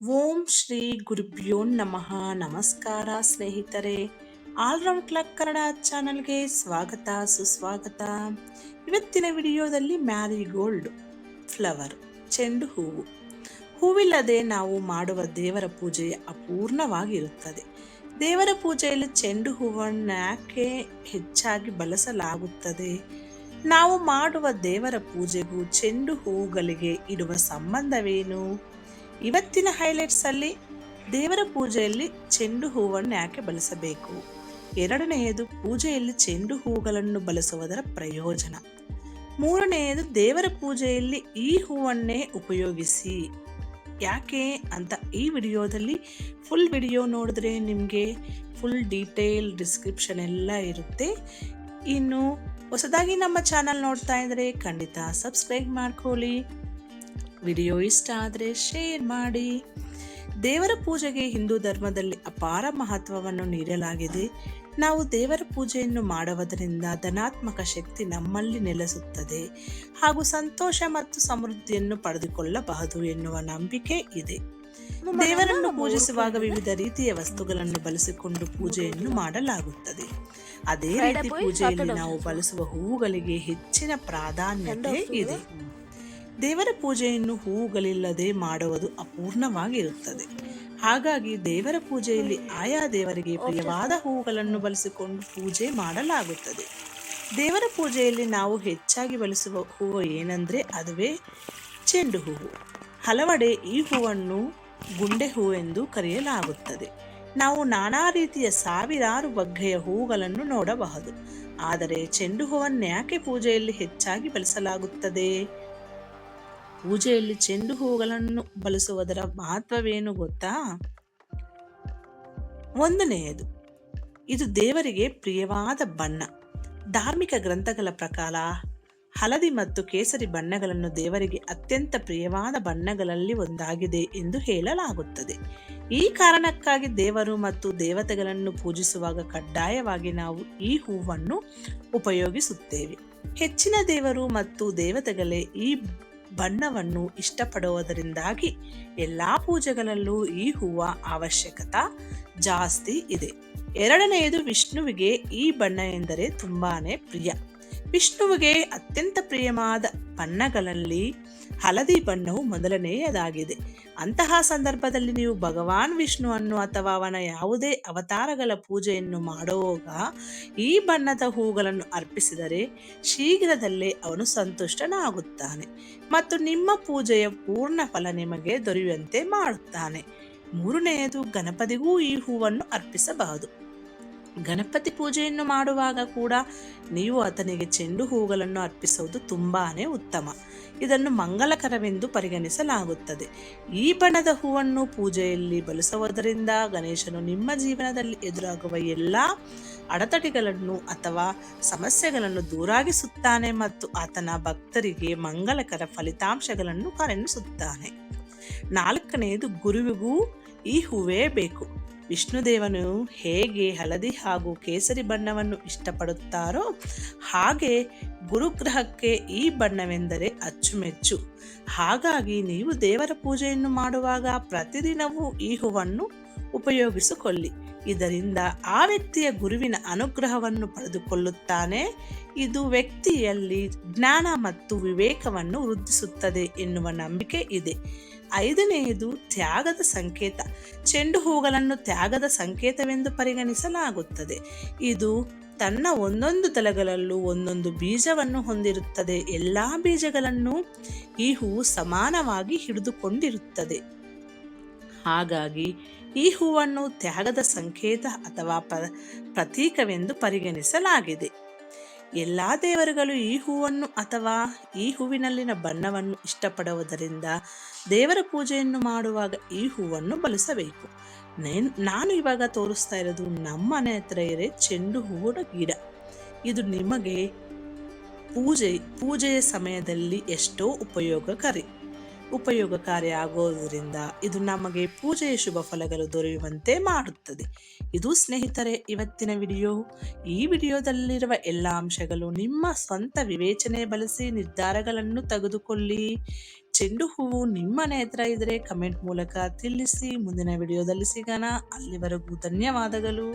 ಓಂ ಶ್ರೀ ಗುರುಭ್ಯೋ ನಮಃ. ನಮಸ್ಕಾರ ಸ್ನೇಹಿತರೆ. ಆಲ್ರೌಂಡ್ ಕ್ಲಬ್ ಕನ್ನಡ ಚಾನಲ್ಗೆ ಸ್ವಾಗತ ಸುಸ್ವಾಗತ. ಇವತ್ತಿನ ವಿಡಿಯೋದಲ್ಲಿ ಮ್ಯಾರಿಗೋಲ್ಡ್ ಫ್ಲವರ್, ಚೆಂಡು ಹೂವು. ಹೂವಿಲ್ಲದೆ ನಾವು ಮಾಡುವ ದೇವರ ಪೂಜೆ ಅಪೂರ್ಣವಾಗಿರುತ್ತದೆ. ದೇವರ ಪೂಜೆಯಲ್ಲಿ ಚೆಂಡು ಹೂವನ್ನು ಯಾಕೆ ಹೆಚ್ಚಾಗಿ ಬಳಸಲಾಗುತ್ತದೆ? ನಾವು ಮಾಡುವ ದೇವರ ಪೂಜೆಗೂ ಚೆಂಡು ಹೂವುಗಳಿಗೆ ಇರುವ ಸಂಬಂಧವೇನು? ಇವತ್ತಿನ ಹೈಲೈಟ್ಸ್ ಅಲ್ಲಿ ದೇವರ ಪೂಜೆಯಲ್ಲಿ ಚೆಂಡು ಹೂವನ್ನು ಯಾಕೆ ಬಳಸಬೇಕು, ಎರಡನೆಯದು ಪೂಜೆಯಲ್ಲಿ ಚೆಂಡು ಹೂಗಳನ್ನು ಬಳಸುವುದರ ಪ್ರಯೋಜನ, ಮೂರನೆಯದು ದೇವರ ಪೂಜೆಯಲ್ಲಿ ಈ ಹೂವನ್ನೇ ಉಪಯೋಗಿಸಿ ಯಾಕೆ ಅಂತ ಈ ವಿಡಿಯೋದಲ್ಲಿ ಫುಲ್ ವಿಡಿಯೋ ನೋಡಿದ್ರೆ ನಿಮಗೆ ಫುಲ್ ಡೀಟೇಲ್ ಡಿಸ್ಕ್ರಿಪ್ಷನ್ ಎಲ್ಲ ಇರುತ್ತೆ. ಇನ್ನು ಹೊಸದಾಗಿ ನಮ್ಮ ಚಾನಲ್ ನೋಡ್ತಾ ಇದ್ರೆ ಖಂಡಿತ ಸಬ್ಸ್ಕ್ರೈಬ್ ಮಾಡ್ಕೊಳ್ಳಿ. ವಿಡಿಯೋ ಇಷ್ಟ ಆದರೆ ಶೇರ್ ಮಾಡಿ. ದೇವರ ಪೂಜೆಗೆ ಹಿಂದೂ ಧರ್ಮದಲ್ಲಿ ಅಪಾರ ಮಹತ್ವವನ್ನು ನೀಡಲಾಗಿದೆ. ನಾವು ದೇವರ ಪೂಜೆಯನ್ನು ಮಾಡುವುದರಿಂದ ಧನಾತ್ಮಕ ಶಕ್ತಿ ನಮ್ಮಲ್ಲಿ ನೆಲೆಸುತ್ತದೆ ಹಾಗೂ ಸಂತೋಷ ಮತ್ತು ಸಮೃದ್ಧಿಯನ್ನು ಪಡೆದುಕೊಳ್ಳಬಹುದು ಎನ್ನುವ ನಂಬಿಕೆ ಇದೆ. ದೇವರನ್ನು ಪೂಜಿಸುವಾಗ ವಿವಿಧ ರೀತಿಯ ವಸ್ತುಗಳನ್ನು ಬಳಸಿಕೊಂಡು ಪೂಜೆಯನ್ನು ಮಾಡಲಾಗುತ್ತದೆ. ಅದೇ ರೀತಿ ಪೂಜೆಯಲ್ಲಿ ನಾವು ಬಳಸುವ ಹೂವುಗಳಿಗೆ ಹೆಚ್ಚಿನ ಪ್ರಾಧಾನ್ಯತೆ ಇದೆ. ದೇವರ ಪೂಜೆಯನ್ನು ಹೂವುಗಳಿಲ್ಲದೆ ಮಾಡುವುದು ಅಪೂರ್ಣವಾಗಿರುತ್ತದೆ. ಹಾಗಾಗಿ ದೇವರ ಪೂಜೆಯಲ್ಲಿ ಆಯಾ ದೇವರಿಗೆ ಪ್ರಿಯವಾದ ಹೂವುಗಳನ್ನು ಬಳಸಿಕೊಂಡು ಪೂಜೆ ಮಾಡಲಾಗುತ್ತದೆ. ದೇವರ ಪೂಜೆಯಲ್ಲಿ ನಾವು ಹೆಚ್ಚಾಗಿ ಬಳಸುವ ಹೂವು ಏನಂದ್ರೆ ಅದುವೇ ಚೆಂಡು ಹೂವು. ಹಲವೆಡೆ ಈ ಹೂವನ್ನು ಗುಂಡೆ ಹೂವು ಎಂದು ಕರೆಯಲಾಗುತ್ತದೆ. ನಾವು ನಾನಾ ರೀತಿಯ ಸಾವಿರಾರು ಬಗೆಯ ಹೂವುಗಳನ್ನು ನೋಡಬಹುದು. ಆದರೆ ಚೆಂಡು ಹೂವನ್ನು ಯಾಕೆ ಪೂಜೆಯಲ್ಲಿ ಹೆಚ್ಚಾಗಿ ಬಳಸಲಾಗುತ್ತದೆ? ಪೂಜೆಯಲ್ಲಿ ಚೆಂಡು ಹೂಗಳನ್ನು ಬಳಸುವುದರ ಮಹತ್ವವೇನು ಗೊತ್ತಾ? ಒಂದನೆಯದು, ಇದು ದೇವರಿಗೆ ಪ್ರಿಯವಾದ ಬಣ್ಣ. ಧಾರ್ಮಿಕ ಗ್ರಂಥಗಳ ಪ್ರಕಾರ ಹಳದಿ ಮತ್ತು ಕೇಸರಿ ಬಣ್ಣಗಳನ್ನು ದೇವರಿಗೆ ಅತ್ಯಂತ ಪ್ರಿಯವಾದ ಬಣ್ಣಗಳಲ್ಲಿ ಒಂದಾಗಿದೆ ಎಂದು ಹೇಳಲಾಗುತ್ತದೆ. ಈ ಕಾರಣಕ್ಕಾಗಿ ದೇವರು ಮತ್ತು ದೇವತೆಗಳನ್ನು ಪೂಜಿಸುವಾಗ ಕಡ್ಡಾಯವಾಗಿ ನಾವು ಈ ಹೂವನ್ನು ಉಪಯೋಗಿಸುತ್ತೇವೆ. ಹೆಚ್ಚಿನ ದೇವರು ಮತ್ತು ದೇವತೆಗಳೇ ಈ ಬಣ್ಣವನ್ನು ಇಷ್ಟಪಡುವುದರಿಂದಾಗಿ ಎಲ್ಲಾ ಪೂಜೆಗಳಲ್ಲೂ ಈ ಹೂವ ಅವಶ್ಯಕತೆ ಜಾಸ್ತಿ ಇದೆ. ಎರಡನೆಯದು, ವಿಷ್ಣುವಿಗೆ ಈ ಬಣ್ಣ ಎಂದರೆ ತುಂಬಾನೇ ಪ್ರಿಯ. ವಿಷ್ಣುವಿಗೆ ಅತ್ಯಂತ ಪ್ರಿಯವಾದ ಬಣ್ಣಗಳಲ್ಲಿ ಹಳದಿ ಬಣ್ಣವು ಮೊದಲನೆಯದಾಗಿದೆ. ಅಂತಹ ಸಂದರ್ಭದಲ್ಲಿ ನೀವು ಭಗವಾನ್ ವಿಷ್ಣುವನ್ನು ಅಥವಾ ಅವನ ಯಾವುದೇ ಅವತಾರಗಳ ಪೂಜೆಯನ್ನು ಮಾಡುವಾಗ ಈ ಬಣ್ಣದ ಹೂಗಳನ್ನು ಅರ್ಪಿಸಿದರೆ ಶೀಘ್ರದಲ್ಲೇ ಅವನು ಸಂತುಷ್ಟನಾಗುತ್ತಾನೆ ಮತ್ತು ನಿಮ್ಮ ಪೂಜೆಯ ಪೂರ್ಣ ಫಲ ನಿಮಗೆ ದೊರೆಯುವಂತೆ ಮಾಡುತ್ತಾನೆ. ಮೂರನೆಯದು, ಗಣಪತಿಗೂ ಈ ಹೂವನ್ನು ಅರ್ಪಿಸಬಹುದು. ಗಣಪತಿ ಪೂಜೆಯನ್ನು ಮಾಡುವಾಗ ಕೂಡ ನೀವು ಆತನಿಗೆ ಚೆಂಡು ಹೂಗಳನ್ನು ಅರ್ಪಿಸುವುದು ತುಂಬಾನೇ ಉತ್ತಮ. ಇದನ್ನು ಮಂಗಲಕರವೆಂದು ಪರಿಗಣಿಸಲಾಗುತ್ತದೆ. ಈ ಬಣ್ಣದ ಹೂವನ್ನು ಪೂಜೆಯಲ್ಲಿ ಬಳಸುವುದರಿಂದ ಗಣೇಶನು ನಿಮ್ಮ ಜೀವನದಲ್ಲಿ ಎದುರಾಗುವ ಎಲ್ಲ ಅಡೆತಡೆಗಳನ್ನು ಅಥವಾ ಸಮಸ್ಯೆಗಳನ್ನು ದೂರಾಗಿಸುತ್ತಾನೆ ಮತ್ತು ಆತನ ಭಕ್ತರಿಗೆ ಮಂಗಲಕರ ಫಲಿತಾಂಶಗಳನ್ನು ಕರುಣಿಸುತ್ತಾನೆ. ನಾಲ್ಕನೆಯದು, ಗುರುವಿಗೂ ಈ ಹೂವೇ ಬೇಕು. ವಿಷ್ಣುದೇವನು ಹೇಗೆ ಹಳದಿ ಹಾಗೂ ಕೇಸರಿ ಬಣ್ಣವನ್ನು ಇಷ್ಟಪಡುತ್ತಾರೋ ಹಾಗೆ ಗುರುಗ್ರಹಕ್ಕೆ ಈ ಬಣ್ಣವೆಂದರೆ ಅಚ್ಚುಮೆಚ್ಚು. ಹಾಗಾಗಿ ನೀವು ದೇವರ ಪೂಜೆಯನ್ನು ಮಾಡುವಾಗ ಪ್ರತಿದಿನವೂ ಈ ಹೂವನ್ನು ಉಪಯೋಗಿಸಿಕೊಳ್ಳಿ. ಇದರಿಂದ ಆ ವ್ಯಕ್ತಿಯ ಗುರುವಿನ ಅನುಗ್ರಹವನ್ನು ಪಡೆದುಕೊಳ್ಳುತ್ತಾನೆ. ಇದು ವ್ಯಕ್ತಿಯಲ್ಲಿ ಜ್ಞಾನ ಮತ್ತು ವಿವೇಕವನ್ನು ವೃದ್ಧಿಸುತ್ತದೆ ಎನ್ನುವ ನಂಬಿಕೆ ಇದೆ. ಐದನೆಯದು, ತ್ಯಾಗದ ಸಂಕೇತ. ಚೆಂಡು ಹೂಗಳನ್ನು ತ್ಯಾಗದ ಸಂಕೇತವೆಂದು ಪರಿಗಣಿಸಲಾಗುತ್ತದೆ. ಇದು ತನ್ನ ಒಂದೊಂದು ತಲೆಗಳಲ್ಲೂ ಒಂದೊಂದು ಬೀಜವನ್ನು ಹೊಂದಿರುತ್ತದೆ. ಎಲ್ಲಾ ಬೀಜಗಳನ್ನು ಈ ಹೂವು ಸಮಾನವಾಗಿ ಹಿಡಿದುಕೊಂಡಿರುತ್ತದೆ. ಹಾಗಾಗಿ ಈ ಹೂವನ್ನು ತ್ಯಾಗದ ಸಂಕೇತ ಅಥವಾ ಪ್ರತೀಕವೆಂದು ಪರಿಗಣಿಸಲಾಗಿದೆ. ಎಲ್ಲಾ ದೇವರುಗಳು ಈ ಹೂವನ್ನು ಅಥವಾ ಈ ಹೂವಿನಲ್ಲಿನ ಬಣ್ಣವನ್ನು ಇಷ್ಟಪಡುವುದರಿಂದ ದೇವರ ಪೂಜೆಯನ್ನು ಮಾಡುವಾಗ ಈ ಹೂವನ್ನು ಬಳಸಬೇಕು. ನಾನು ಇವಾಗ ತೋರಿಸ್ತಾ ಇರೋದು ನಮ್ಮ ಮನೆ ಹತ್ರ ಇರೋ ಚೆಂಡು ಹೂವಿನ ಗಿಡ. ಇದು ನಿಮಗೆ ಪೂಜೆಯ ಸಮಯದಲ್ಲಿ ಎಷ್ಟೋ ಉಪಯೋಗಕಾರಿ ಆಗೋದರಿಂದ ಇದು ನಮಗೆ ಪೂಜೆಯ ಶುಭ ಫಲಗಳು ದೊರೆಯುವಂತೆ ಮಾಡುತ್ತದೆ. ಇದು ಸ್ನೇಹಿತರೆ ಇವತ್ತಿನ ವಿಡಿಯೋ. ಈ ವಿಡಿಯೋದಲ್ಲಿರುವ ಎಲ್ಲ ಅಂಶಗಳು ನಿಮ್ಮ ಸ್ವಂತ ವಿವೇಚನೆ ಬಳಸಿ ನಿರ್ಧಾರಗಳನ್ನು ತೆಗೆದುಕೊಳ್ಳಿ. ಚೆಂಡು ಹೂವು ನಿಮ್ಮ ಮನೆ ಹತ್ರ ಇದ್ರೆ ಕಮೆಂಟ್ ಮೂಲಕ ತಿಳಿಸಿ. ಮುಂದಿನ ವಿಡಿಯೋದಲ್ಲಿ ಸಿಗೋಣ. ಅಲ್ಲಿವರೆಗೂ ಧನ್ಯವಾದಗಳು.